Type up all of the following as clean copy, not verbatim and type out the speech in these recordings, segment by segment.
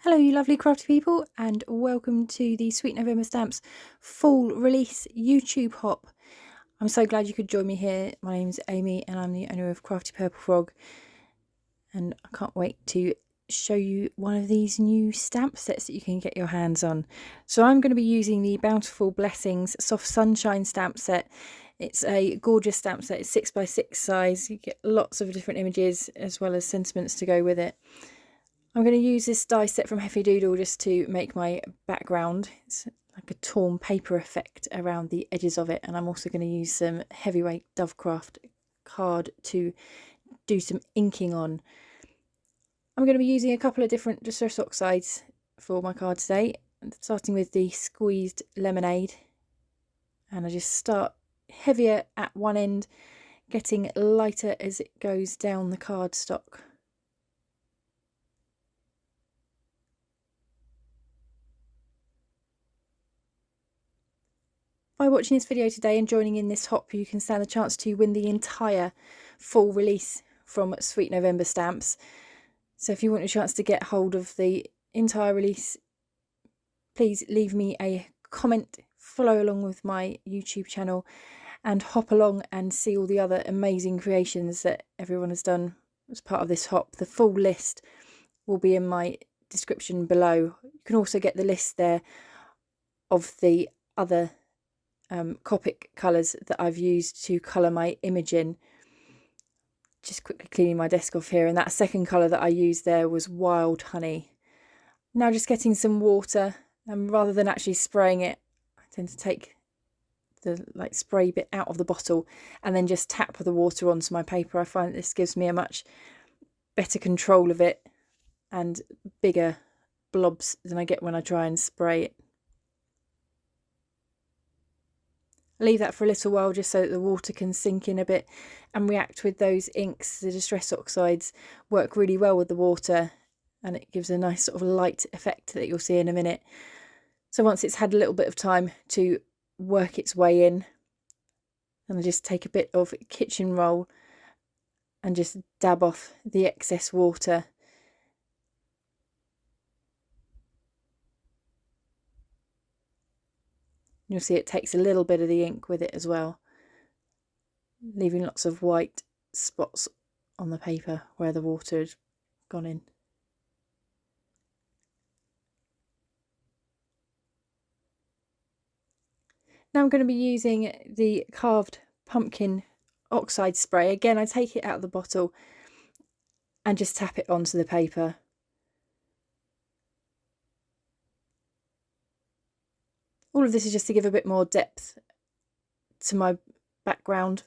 Hello you lovely crafty people, and welcome to the Sweet November Stamps full release YouTube hop. I'm so glad you could join me here. My name's Amy and I'm the owner of Crafty Purple Frog, and I can't wait to show you one of these new stamp sets that you can get your hands on. So I'm going to be using the Bountiful Blessings Soft Sunshine stamp set. It's a gorgeous stamp set. It's 6x6 size. You get lots of different images as well as sentiments to go with it. I'm going to use this die set from Heffy Doodle just to make my background. It's like a torn paper effect around the edges of it, and I'm also going to use some heavyweight Dovecraft card to do some inking on. I'm going to be using a couple of different distress oxides for my card today, starting with the squeezed lemonade, and I just start heavier at one end, getting lighter as it goes down the cardstock. By watching this video today and joining in this hop, you can stand a chance to win the entire full release from Sweet November Stamps. So if you want a chance to get hold of the entire release, please leave me a comment, follow along with my YouTube channel, and hop along and see all the other amazing creations that everyone has done as part of this hop. The full list will be in my description below. You can also get the list there of the other Copic colours that I've used to colour my image in. Just quickly cleaning my desk off here, and that second colour that I used there was Wild Honey. Now just getting some water, and rather than actually spraying it, I tend to take the spray bit out of the bottle and then just tap the water onto my paper. I find that this gives me a much better control of it and bigger blobs than I get when I try and spray it. Leave that for a little while just so that the water can sink in a bit and react with those inks. The distress oxides work really well with the water, and it gives a nice sort of light effect that you'll see in a minute. So once it's had a little bit of time to work its way in, and I just take a bit of kitchen roll and just dab off the excess water. You'll see it takes a little bit of the ink with it as well, leaving lots of white spots on the paper where the water had gone in. Now I'm going to be using the carved pumpkin oxide spray. Again, I take it out of the bottle and just tap it onto the paper. All of this is just to give a bit more depth to my background.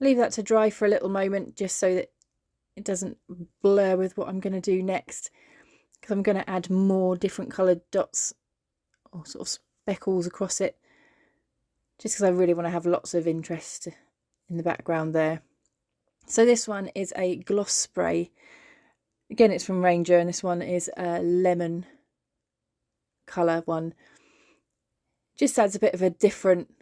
Leave that to dry for a little moment just so that it doesn't blur with what I'm going to do next, because I'm going to add more different coloured dots or sort of speckles across it, just because I really want to have lots of interest in the background there. So this one is a gloss spray. Again, it's from Ranger, and this one is a lemon colour one. Just adds a bit of a different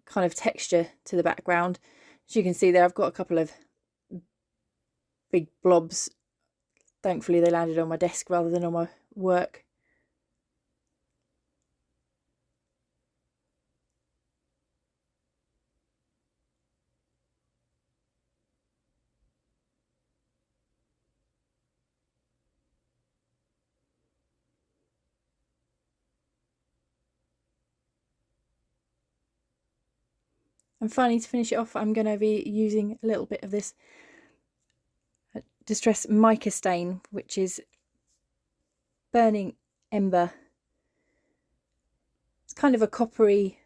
kind of texture to the background. As you can see there, I've got a couple of big blobs. Thankfully they landed on my desk rather than on my work. And finally, to finish it off, I'm going to be using a little bit of this Distress Mica stain, which is Burning Ember. It's kind of a coppery,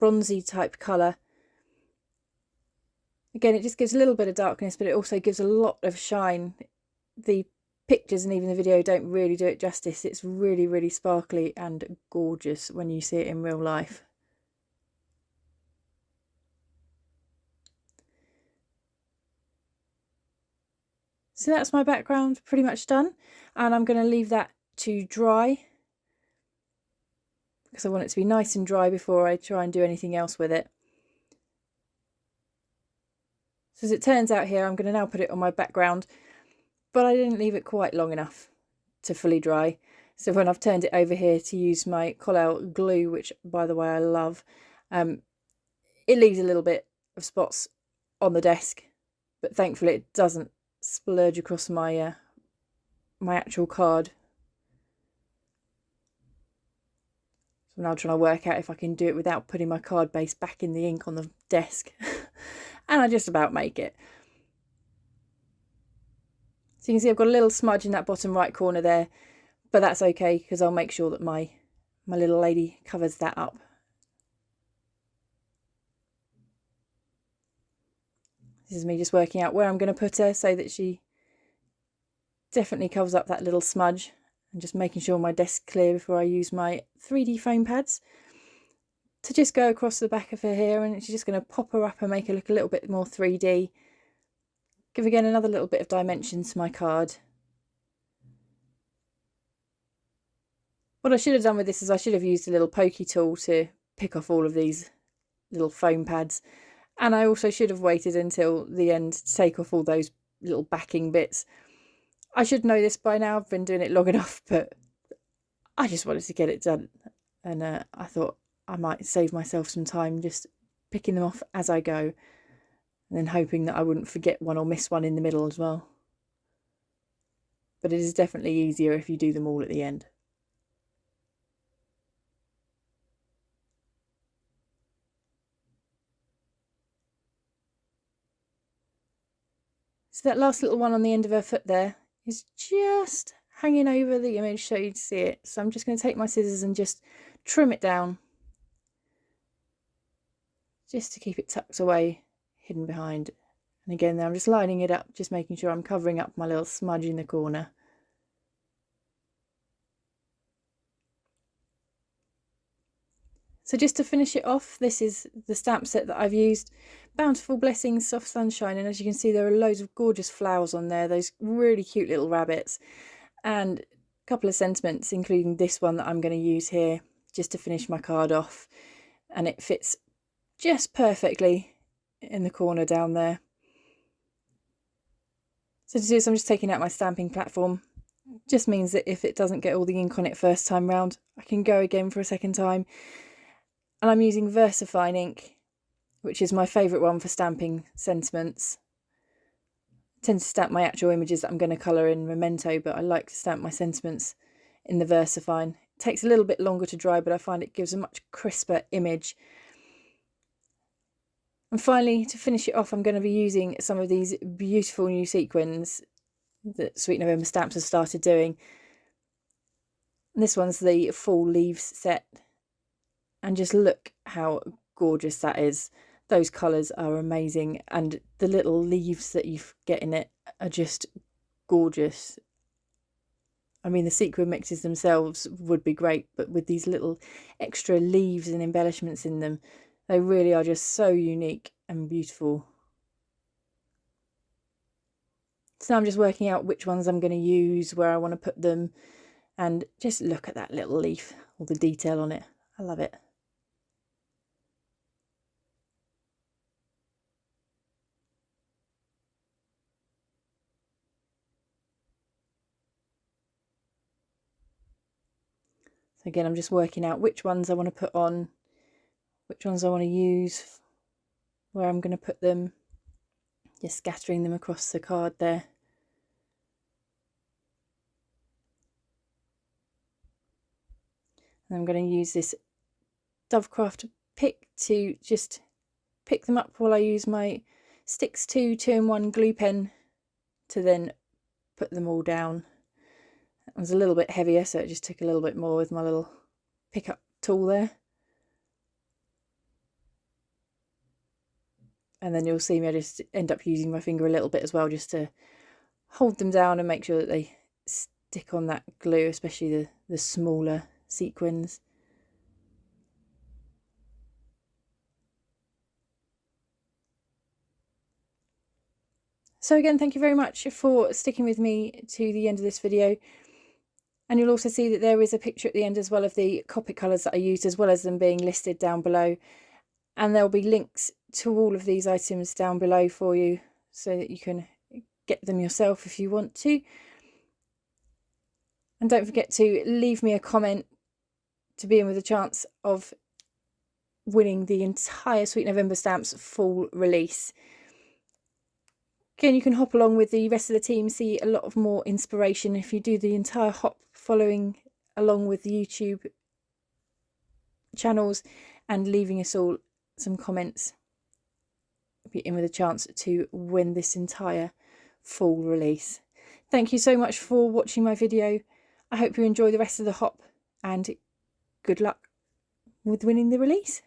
bronzy type colour. Again, it just gives a little bit of darkness, but it also gives a lot of shine. The pictures and even the video don't really do it justice. It's really, really sparkly and gorgeous when you see it in real life. So that's my background pretty much done, and I'm going to leave that to dry, because I want it to be nice and dry before I try and do anything else with it. So as it turns out here, I'm going to now put it on my background, but I didn't leave it quite long enough to fully dry. So when I've turned it over here to use my Collel glue, which by the way I love, it leaves a little bit of spots on the desk, but thankfully it doesn't splurge across my my actual card. So I'm now trying to work out if I can do it without putting my card base back in the ink on the desk. And I just about make it. So you can see I've got a little smudge in that bottom right corner there, but that's okay because I'll make sure that my little lady covers that up. This is me just working out where I'm going to put her so that she definitely covers up that little smudge, and just making sure my desk's clear before I use my 3D foam pads to just go across the back of her here, and she's just going to pop her up and make her look a little bit more 3D. Give again another little bit of dimension to my card. What I should have done with this is I should have used a little pokey tool to pick off all of these little foam pads, and I also should have waited until the end to take off all those little backing bits. I should know this by now, I've been doing it long enough, but I just wanted to get it done, and I thought I might save myself some time just picking them off as I go, and then hoping that I wouldn't forget one or miss one in the middle as well. But it is definitely easier if you do them all at the end. So that last little one on the end of her foot there is just hanging over the image so you'd see it. So I'm just going to take my scissors and just trim it down, just to keep it tucked away, hidden behind. And again, I'm just lining it up, just making sure I'm covering up my little smudge in the corner. So just to finish it off, this is the stamp set that I've used. Bountiful Blessings, Soft Sunshine, and as you can see there are loads of gorgeous flowers on there, those really cute little rabbits, and a couple of sentiments, including this one that I'm going to use here just to finish my card off, and it fits just perfectly in the corner down there. So to do this, I'm just taking out my stamping platform. Just means that if it doesn't get all the ink on it first time round, I can go again for a second time. And I'm using VersaFine ink, which is my favourite one for stamping sentiments. I tend to stamp my actual images that I'm going to colour in Memento, but I like to stamp my sentiments in the VersaFine. It takes a little bit longer to dry, but I find it gives a much crisper image. And finally, to finish it off, I'm going to be using some of these beautiful new sequins that Sweet November Stamps has started doing. And this one's the Fall Leaves set. And just look how gorgeous that is. Those colours are amazing, and the little leaves that you get in it are just gorgeous. I mean, the sequin mixes themselves would be great, but with these little extra leaves and embellishments in them, they really are just so unique and beautiful. So I'm just working out which ones I'm going to use, where I want to put them, and just look at that little leaf, all the detail on it. I love it. So again, I'm just working out which ones I want to put on, which ones I want to use, where I'm going to put them, just scattering them across the card there. And I'm going to use this Dovecraft pick to just pick them up while I use my Sticks 2 2-in-1 glue pen to then put them all down. That one's a little bit heavier, so it just took a little bit more with my little pickup tool there. And then you'll see me, I just end up using my finger a little bit as well, just to hold them down and make sure that they stick on that glue, especially the smaller sequins. So again, thank you very much for sticking with me to the end of this video. And you'll also see that there is a picture at the end as well of the Copic colours that I used, as well as them being listed down below. And there'll be links to all of these items down below for you, so that you can get them yourself if you want to. And don't forget to leave me a comment to be in with a chance of winning the entire Sweet November Stamps full release. Again, you can hop along with the rest of the team, see a lot of more inspiration if you do the entire hop following along with the YouTube channels and leaving us all some comments. Be in with a chance to win this entire full release. Thank you so much for watching my video. I hope you enjoy the rest of the hop, and good luck with winning the release.